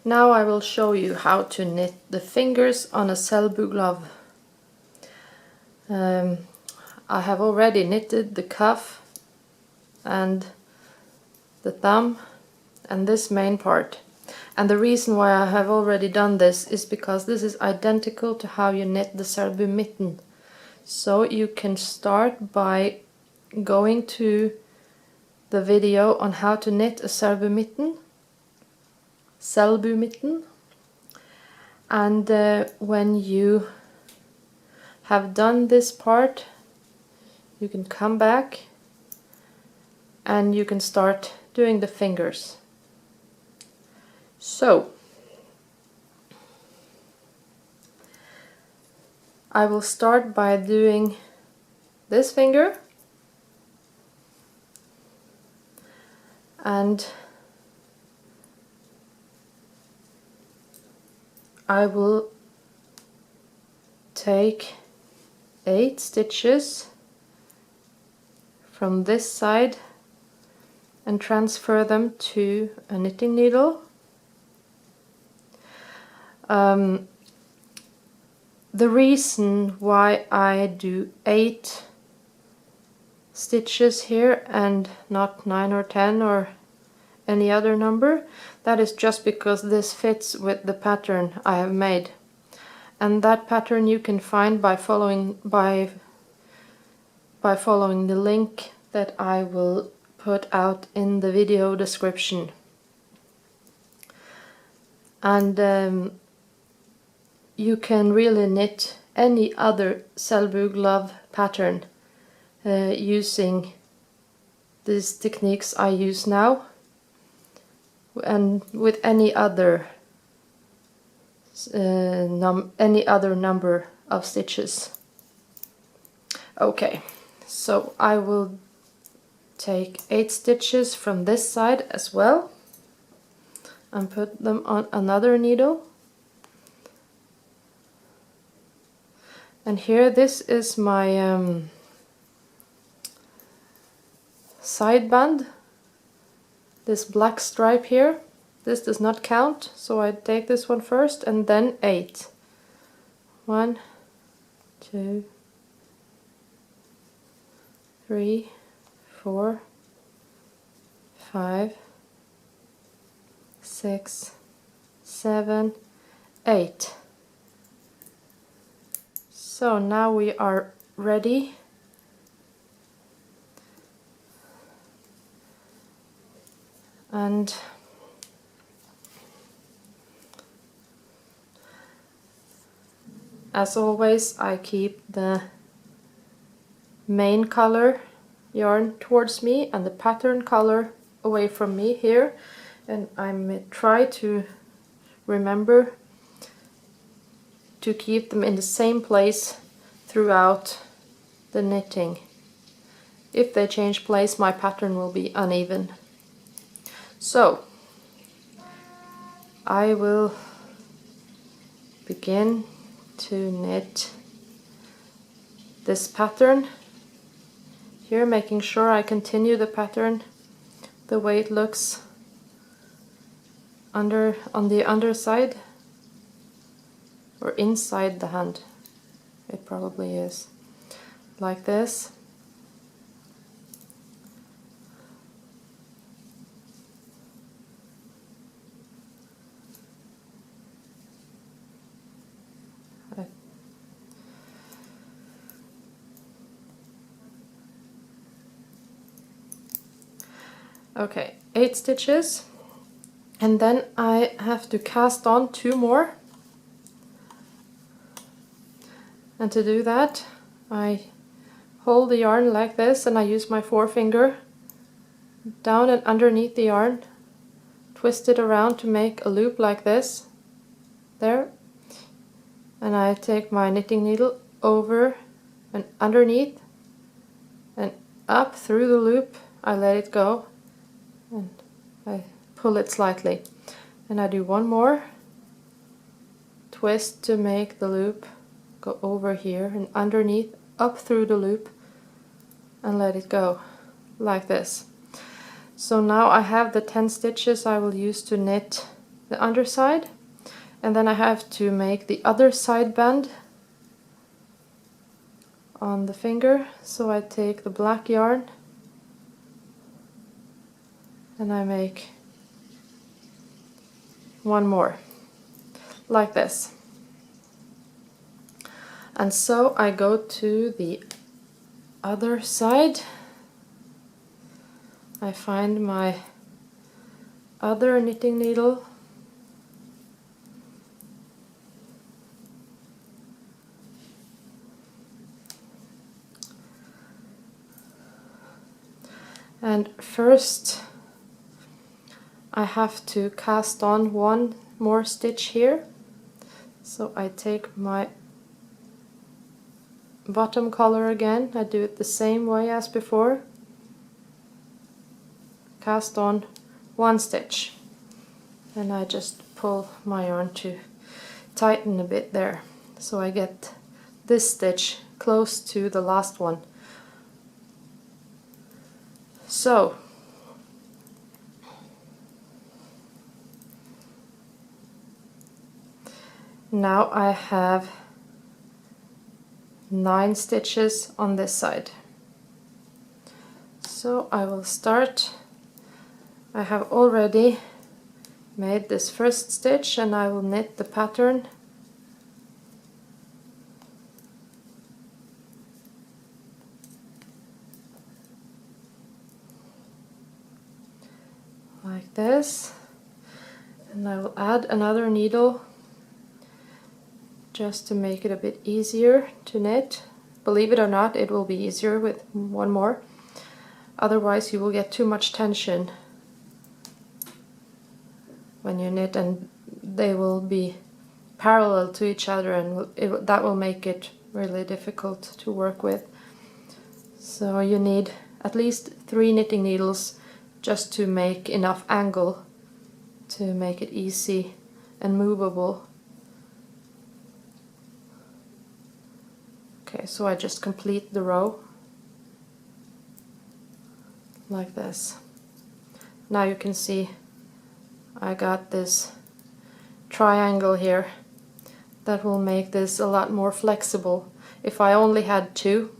Now I will show you how to knit the fingers on a selbu glove. I have already knitted the cuff and the thumb and this main part. And the reason why I have already done this is because this is identical to how you knit the selbu mitten. So you can start by going to the video on how to knit a selbu mitten, and when you have done this part, you can come back and you can start doing the fingers. So I will start by doing this finger, and I will take 8 stitches from this side and transfer them to a knitting needle. The reason why I do 8 stitches here and not 9 or 10 or any other number, that is just because this fits with the pattern I have made. And that pattern you can find by following the link that I will put out in the video description. And you can really knit any other selbu glove pattern using these techniques I use now, and with any other number of stitches. Okay, so I will take 8 stitches from this side as well and put them on another needle. And here, this is my side band, this black stripe here. This does not count, so I take this one first and then 8. 1, 2, 3, 4, 5, 6, 7, 8. So now we are ready . And as always, I keep the main color yarn towards me and the pattern color away from me here, and I try to remember to keep them in the same place throughout the knitting. If they change place, my pattern will be uneven. So I will begin to knit this pattern here, making sure I continue the pattern the way it looks on the underside, or inside the hand. It probably is like this. Okay, 8 stitches, and then I have to cast on 2 more. And to do that, I hold the yarn like this, and I use my forefinger down and underneath the yarn, twist it around to make a loop like this, there, and I take my knitting needle over and underneath and up through the loop. I let it go and I pull it slightly, and I do one more twist to make the loop go over here and underneath, up through the loop, and let it go like this. So now I have the 10 stitches I will use to knit the underside, and then I have to make the other side band on the finger. So I take the black yarn and I make one more like this, and so I go to the other side. I find my other knitting needle, and first I have to cast on one more stitch here. So I take my bottom color again, I do it the same way as before, cast on one stitch, and I just pull my yarn to tighten a bit there, so I get this stitch close to the last one. So now I have 9 stitches on this side. So I will start. I have already made this first stitch and I will knit the pattern like this, and I will add another needle just to make it a bit easier to knit. Believe it or not, it will be easier with one more, otherwise you will get too much tension when you knit, and they will be parallel to each other, and that will make it really difficult to work with. So you need at least 3 knitting needles just to make enough angle to make it easy and movable. Okay, so I just complete the row like this. Now you can see I got this triangle here that will make this a lot more flexible. If I only had 2,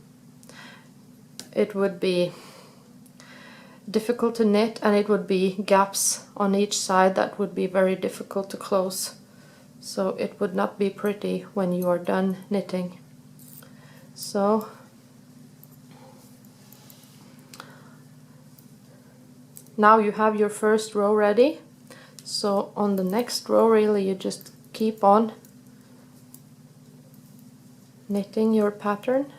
it would be difficult to knit, and it would be gaps on each side that would be very difficult to close. So it would not be pretty when you are done knitting. So now you have your first row ready. So on the next row, really, you just keep on knitting your pattern.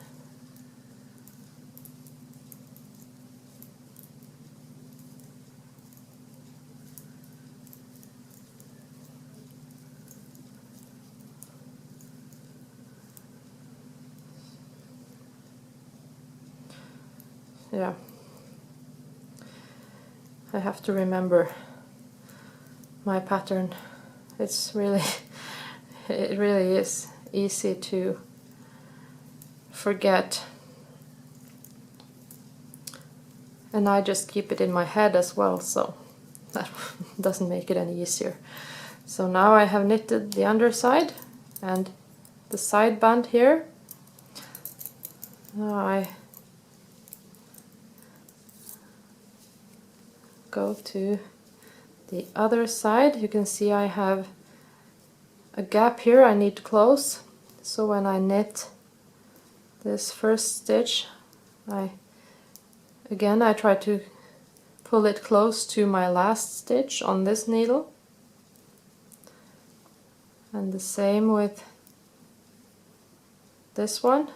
Yeah, I have to remember my pattern. It's really it really is easy to forget, and I just keep it in my head as well, so that doesn't make it any easier. So now I have knitted the underside and the side band here. Now I go to the other side. You can see I have a gap here I need to close. So when I knit this first stitch, I try to pull it close to my last stitch on this needle, and the same with this one,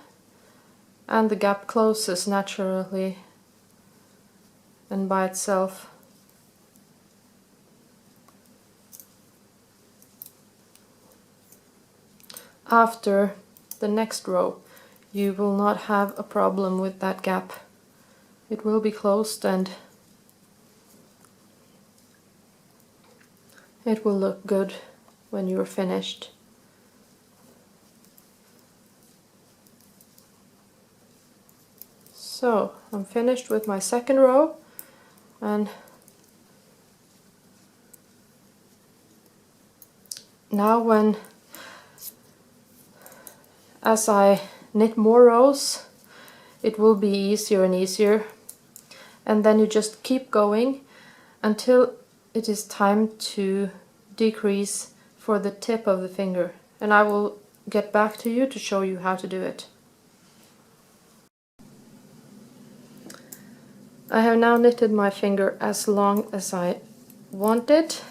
and the gap closes naturally and by itself. After the next row, you will not have a problem with that gap. It will be closed and it will look good when you're finished. So I'm finished with my second row, and now as I knit more rows, it will be easier and easier, and then you just keep going until it is time to decrease for the tip of the finger, and I will get back to you to show you how to do it. I have now knitted my finger as long as I want it.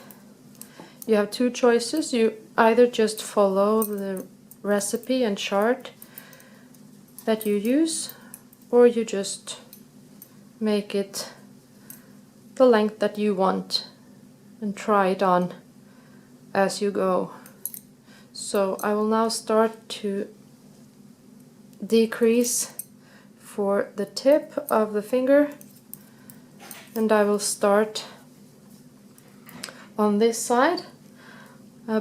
You have two choices. You either just follow the recipe and chart that you use, or you just make it the length that you want and try it on as you go. So I will now start to decrease for the tip of the finger, and I will start on this side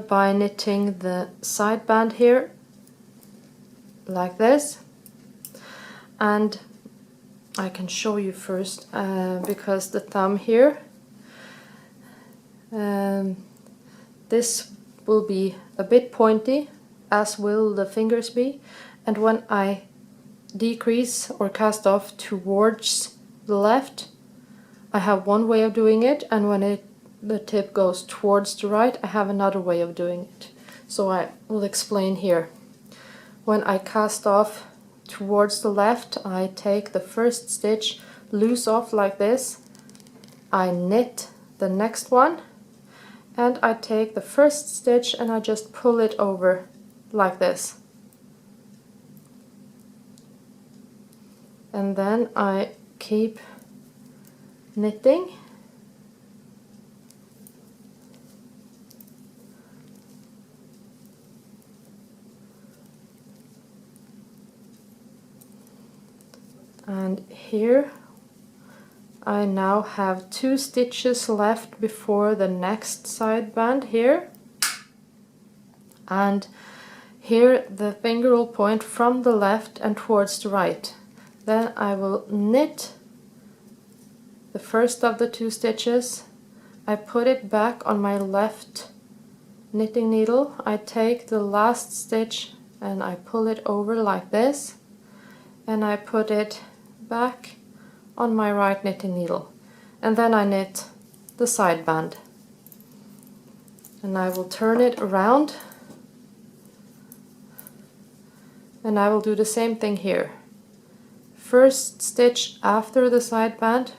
by knitting the side band here like this. And I can show you first because the thumb here, this will be a bit pointy, as will the fingers be, and when I decrease or cast off towards the left, I have one way of doing it, and when the tip goes towards the right, I have another way of doing it. So I will explain here. When I cast off towards the left, I take the first stitch loose off like this, I knit the next one, and I take the first stitch and I just pull it over like this. And then I keep knitting. And here I now have 2 stitches left before the next side band here, and here the finger will point from the left and towards the right. Then I will knit the first of the 2 stitches, I put it back on my left knitting needle, I take the last stitch and I pull it over like this, and I put it back on my right knitting needle, and then I knit the side band, and I will turn it around, and I will do the same thing here. First stitch after the side band,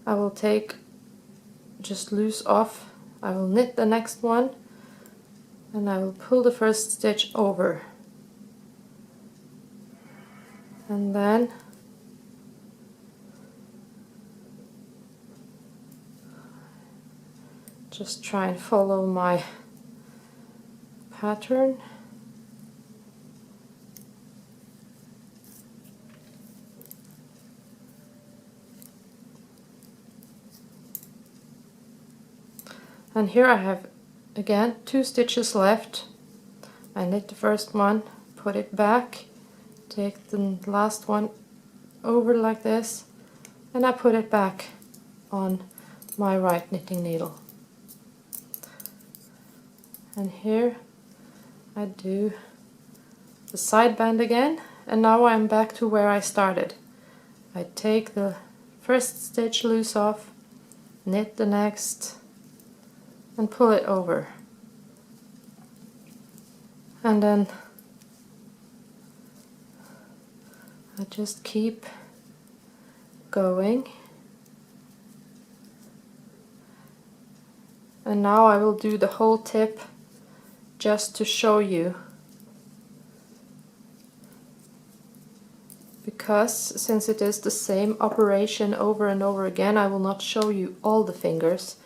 I will take just loose off, I will knit the next one, and I will pull the first stitch over. And then just try and follow my pattern. And here I have again 2 stitches left. I knit the first one, put it back, take the last one over like this, and I put it back on my right knitting needle. And here I do the side band again, and now I'm back to where I started. I take the first stitch loose off, knit the next, and pull it over. And then I just keep going. And now I will do the whole tip just to show you, because since it is the same operation over and over again, I will not show you all the fingers.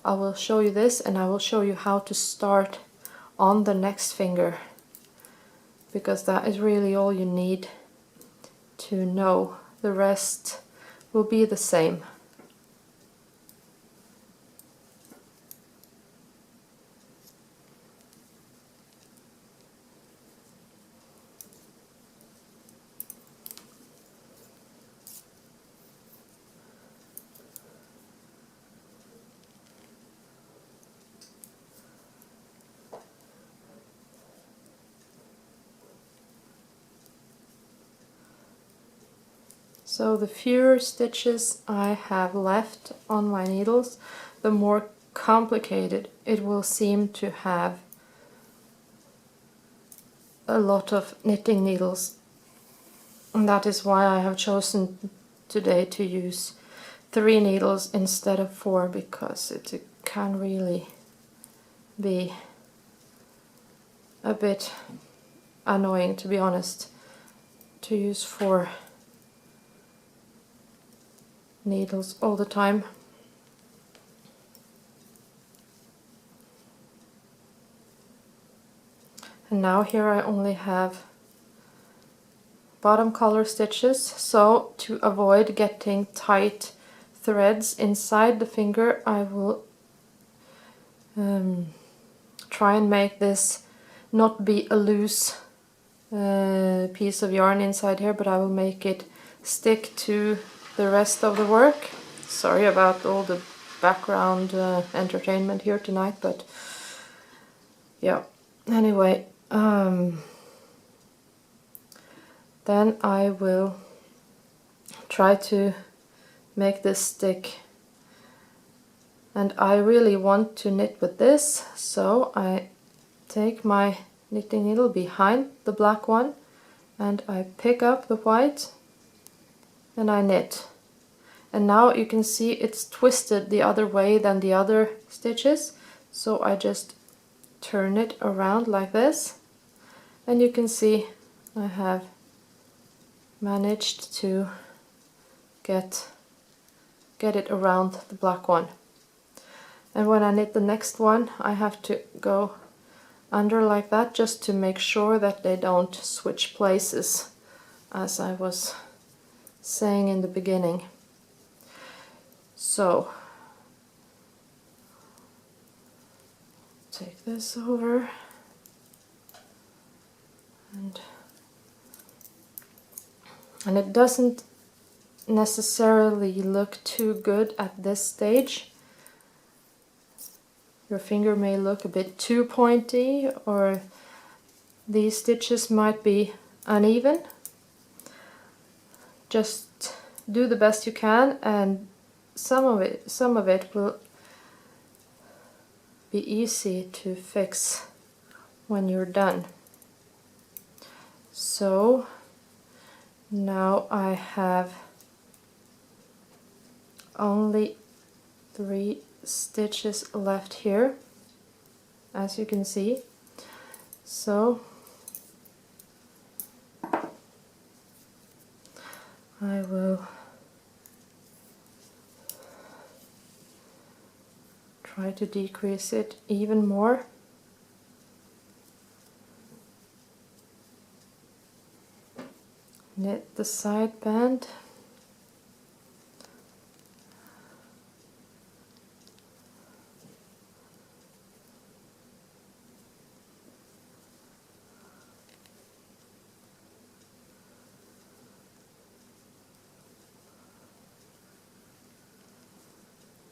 I will show you this, and I will show you how to start on the next finger, because that is really all you need to know. The rest will be the same. So the fewer stitches I have left on my needles, the more complicated it will seem to have a lot of knitting needles. And that is why I have chosen today to use 3 needles instead of 4, because it can really be a bit annoying, to be honest, to use 4 needles all the time. And now here I only have bottom color stitches, so to avoid getting tight threads inside the finger, I will try and make this not be a loose piece of yarn inside here, but I will make it stick to the rest of the work. Sorry about all the background entertainment here tonight, but yeah, anyway, then I will try to make this stick, and I really want to knit with this, so I take my knitting needle behind the black one and I pick up the white and I knit. And now you can see it's twisted the other way than the other stitches, so I just turn it around like this, and you can see I have managed to get it around the black one. And when I knit the next one, I have to go under like that, just to make sure that they don't switch places, as I was saying in the beginning. So take this over and it doesn't necessarily look too good at this stage. Your finger may look a bit too pointy, or these stitches might be uneven. Just do the best you can, and some of it will be easy to fix when you're done. So now I have only 3 stitches left here, as you can see. So I will try to decrease it even more. Knit the side band.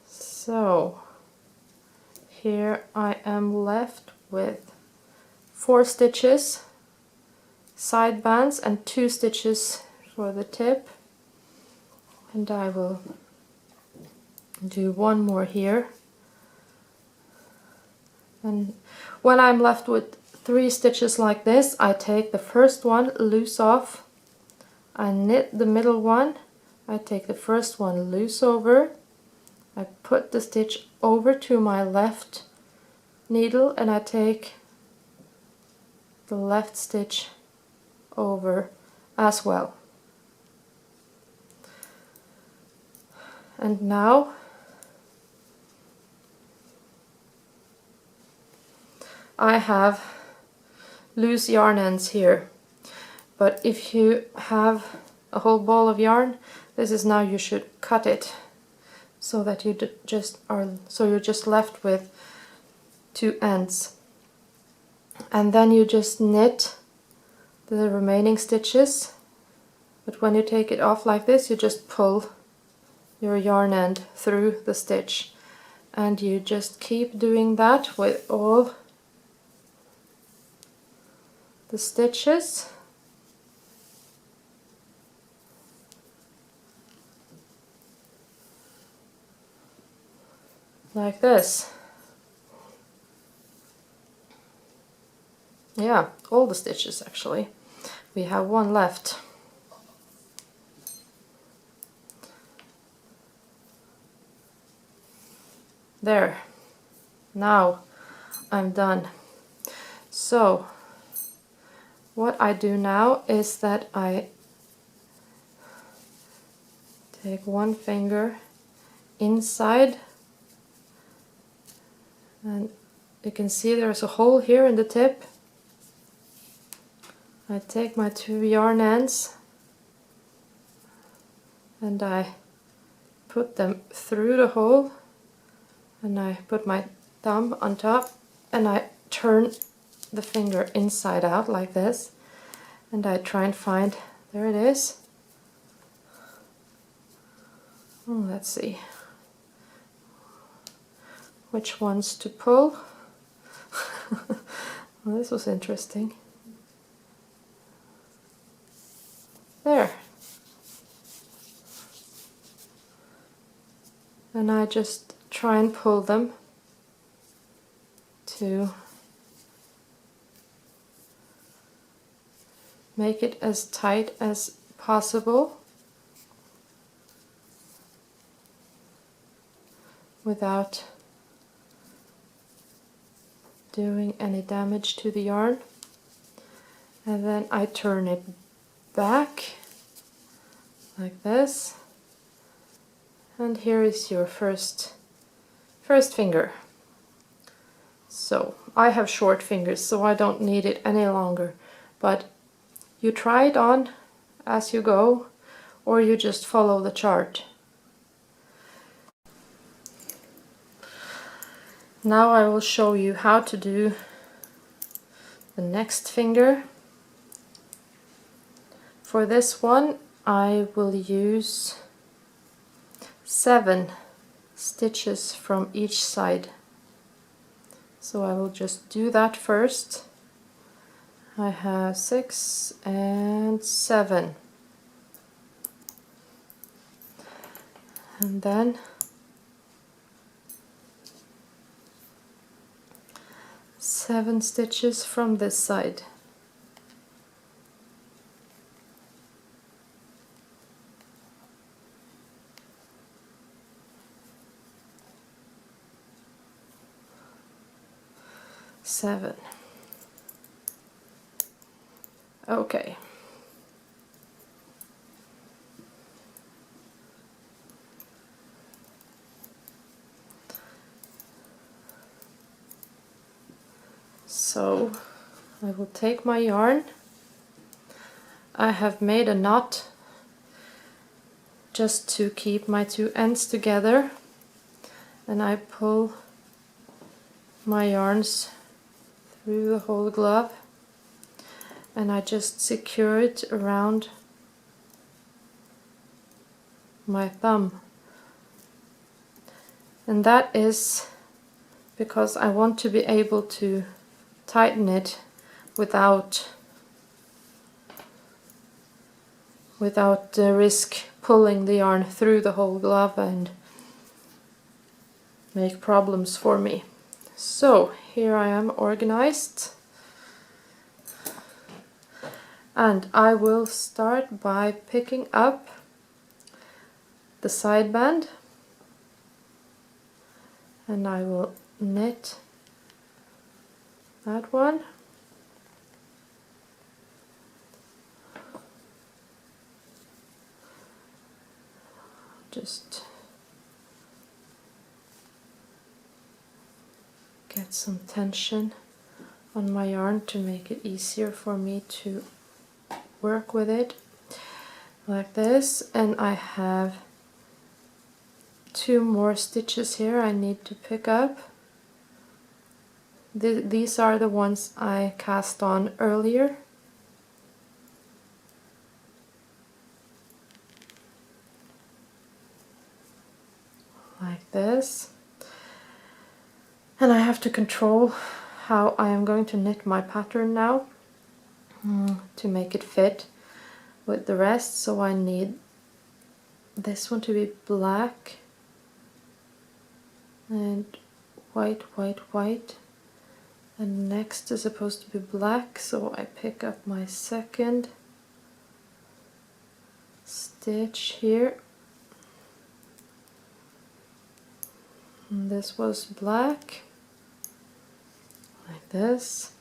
So here I am left with 4 stitches, side bands, and 2 stitches for the tip, and I will do one more here. And when I'm left with 3 stitches like this, I take the first one loose off, I knit the middle one, I take the first one loose over, I put the stitch over to my left needle, and I take the left stitch over as well. And now I have loose yarn ends here, but if you have a whole ball of yarn, this is now you should cut it, so that you're just left with 2 ends, and then you just knit the remaining stitches. But when you take it off like this, you just pull your yarn end through the stitch, and you just keep doing that with all the stitches. like this. Yeah, all the stitches actually. We have one left. There. Now I'm done. So what I do now is that I take one finger inside, and you can see there's a hole here in the tip. I take my 2 yarn ends and I put them through the hole, and I put my thumb on top and I turn the finger inside out like this, and I try and find, there it is. Oh, let's see which ones to pull. Well, this was interesting. There. And I just try and pull them to make it as tight as possible without doing any damage to the yarn. And then I turn it back like this, and here is your first finger. So I have short fingers, so I don't need it any longer, but you try it on as you go, or you just follow the chart. Now I will show you how to do the next finger. For this one I will use 7 stitches from each side. So I will just do that first. I have 6 and 7. And then 7 stitches from this side. Seven. Okay. So I will take my yarn. I have made a knot just to keep my 2 ends together, and I pull my yarns through the whole glove, and I just secure it around my thumb. And that is because I want to be able to tighten it without the risk pulling the yarn through the whole glove and make problems for me. So here I am organized, and I will start by picking up the side band, and I will knit that one, just get some tension on my yarn to make it easier for me to work with it like this. And I have 2 more stitches here I need to pick up. These are the ones I cast on earlier. Like this. And I have to control how I am going to knit my pattern now to make it fit with the rest. So I need this one to be black and white, white, white, and next is supposed to be black, so I pick up my second stitch here, and this was black, like this,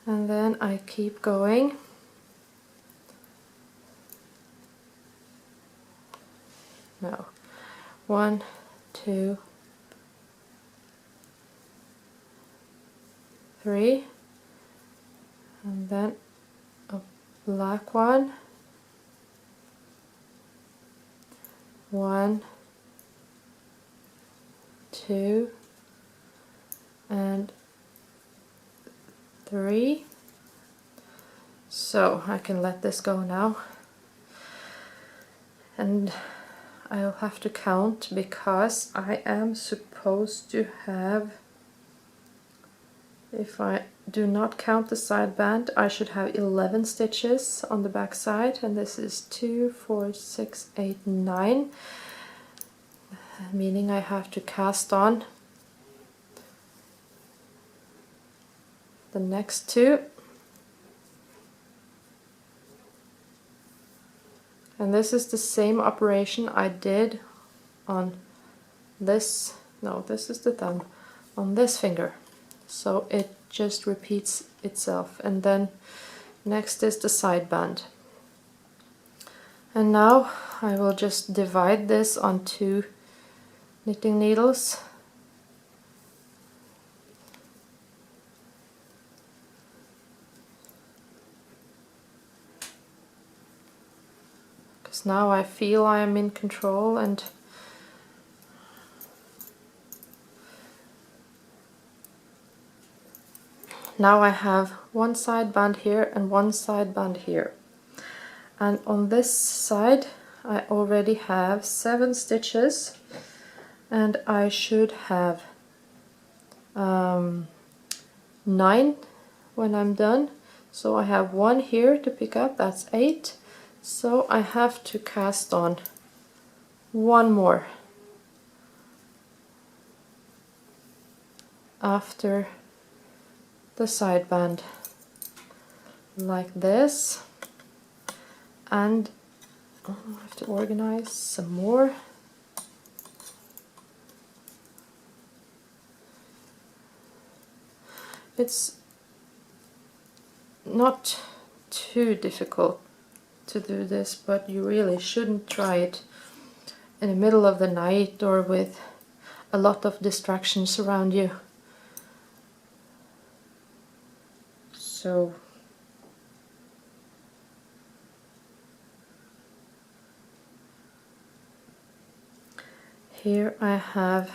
and then I keep going. No, 1, 2, 3, and then a black one, 1, 2, and 3. So I can let this go now, and I'll have to count because I am supposed to have, if I do not count the side band, I should have 11 stitches on the back side, and this is 2, 4, 6, 8, 9, meaning I have to cast on the next 2. And this is the same operation I did on this, no, this is the thumb, on this finger. So it just repeats itself. And then next is the side band. And now I will just divide this on 2 knitting needles. Because now I feel I am in control, and now I have one side band here and one side band here. And on this side I already have 7 stitches, and I should have 9 when I'm done. So I have 1 here to pick up, that's 8. So I have to cast on 1 more after the side band, like this. And I have to organize some more. It's not too difficult to do this, but you really shouldn't try it in the middle of the night or with a lot of distractions around you. So here I have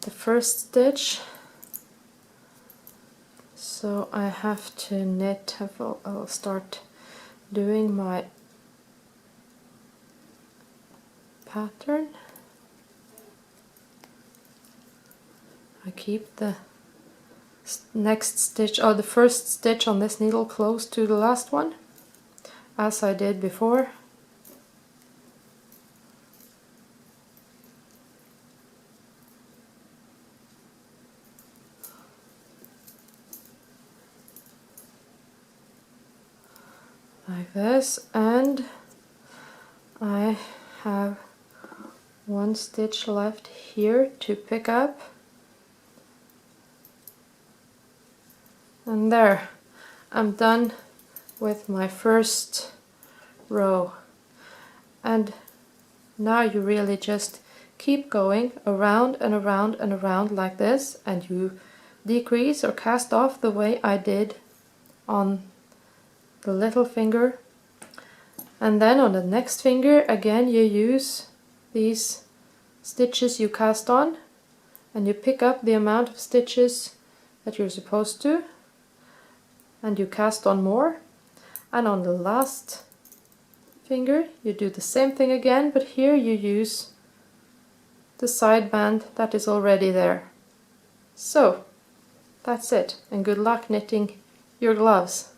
the first stitch, so I have to knit. I'll start doing my pattern. I keep the next stitch, or the first stitch on this needle, close to the last one, as I did before. Like this, and I have 1 stitch left here to pick up, and there, I'm done with my first row. And now you really just keep going around and around and around like this, and you decrease or cast off the way I did on the little finger, and then on the next finger again you use these stitches you cast on, and you pick up the amount of stitches that you're supposed to, and you cast on more, and on the last finger you do the same thing again, but here you use the side band that is already there. So that's it, and good luck knitting your gloves.